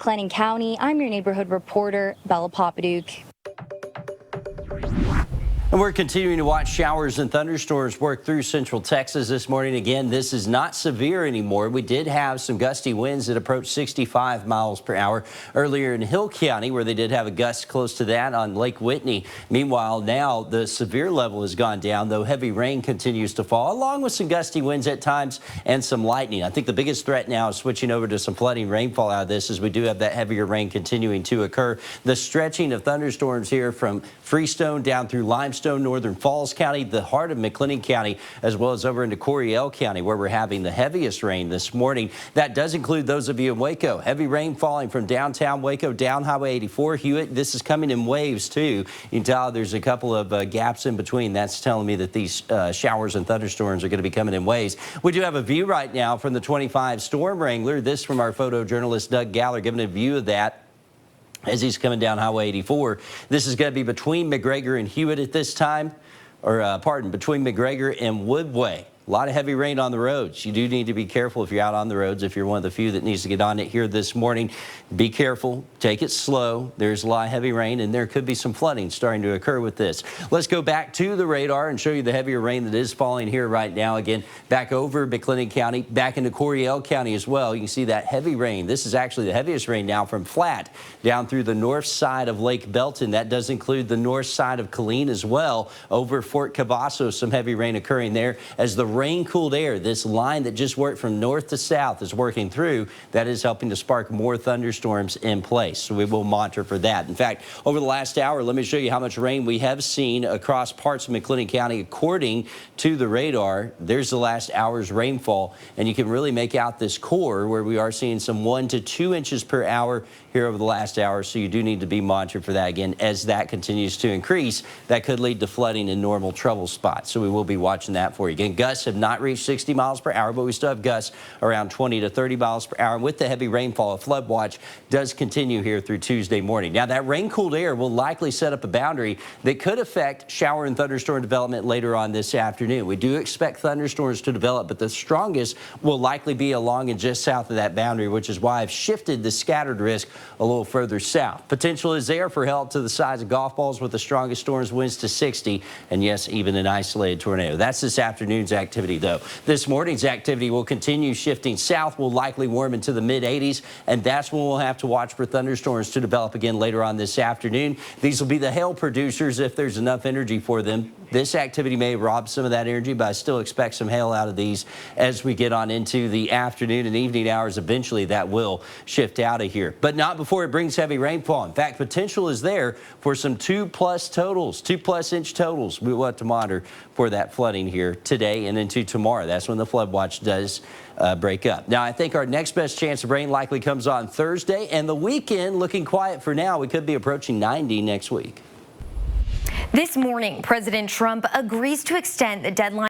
McLennan County, I'm your neighborhood reporter, Bella Popaduke. And we're continuing to watch showers and thunderstorms work through central Texas this morning. Again, this is not severe anymore. We did have some gusty winds that approached 65 miles per hour earlier in Hill County, where they did have a gust close to that on Lake Whitney. Meanwhile, now the severe level has gone down, though heavy rain continues to fall, along with some gusty winds at times and some lightning. I think the biggest threat now is switching over to some flooding rainfall out of this, as we do have that heavier rain continuing to occur. The stretching of thunderstorms here from Freestone down through Limestone, Northern Falls County, the heart of McLennan County, as well as over into Coryell County, where we're having the heaviest rain this morning. That does include those of you in Waco. Heavy rain falling from downtown Waco down Highway 84. Hewitt, this is coming in waves too. You can tell there's a couple of gaps in between. That's telling me that these showers and thunderstorms are going to be coming in waves. We do have a view right now from the 25 Storm Wrangler. This from our photojournalist Doug Galler, giving a view of that as he's coming down Highway 84. This is going to be between McGregor and Hewitt at this time, or between McGregor and Woodway. A lot of heavy rain on the roads. You do need to be careful if you're out on the roads. If you're one of the few that needs to get on it here this morning, be careful. Take it slow. There's a lot of heavy rain, and there could be some flooding starting to occur with this. Let's go back to the radar and show you the heavier rain that is falling here right now. Again, back over McLennan County, back into Coryell County as well. You can see that heavy rain. This is actually the heaviest rain now from Flat down through the north side of Lake Belton. That does include the north side of Killeen as well. Over Fort Cavazos, some heavy rain occurring there as the rain-cooled air, this line that just worked from north to south, is working through. That is helping to spark more thunderstorms in place. So we will monitor for that. In fact, over the last hour, let me show you how much rain we have seen across parts of McLennan County according to the radar. There's the last hour's rainfall, and you can really make out this core where we are seeing some 1 to 2 inches per hour here over the last hour. So you do need to be monitored for that. Again, as that continues to increase, that could lead to flooding in normal trouble spots. So we will be watching that for you. Again, gusts have not reached 60 miles per hour, but we still have gusts around 20 to 30 miles per hour. And with the heavy rainfall, a flood watch does continue here through Tuesday morning. Now, that rain-cooled air will likely set up a boundary that could affect shower and thunderstorm development later on this afternoon. We do expect thunderstorms to develop, but the strongest will likely be along and just south of that boundary, which is why I've shifted the scattered risk a little further south. Potential is there for help to the size of golf balls with the strongest storms, winds to 60, and yes, even an isolated tornado. That's this afternoon's activity, though. This morning's activity will continue shifting south, will likely warm into the mid-80s, and that's when we'll have to watch for thunderstorms to develop again later on this afternoon. These will be the hail producers if there's enough energy for them. This activity may rob some of that energy, but I still expect some hail out of these as we get on into the afternoon and evening hours. Eventually, that will shift out of here, but not before it brings heavy rainfall. In fact, potential is there for some 2+ totals, 2+ inch totals. We will have to monitor for that flooding here today and into tomorrow. That's when the flood watch does break up. Now, I think our next best chance of rain likely comes on Thursday, and the weekend looking quiet for now. We could be approaching 90 next week. This morning, President Trump agrees to extend the deadline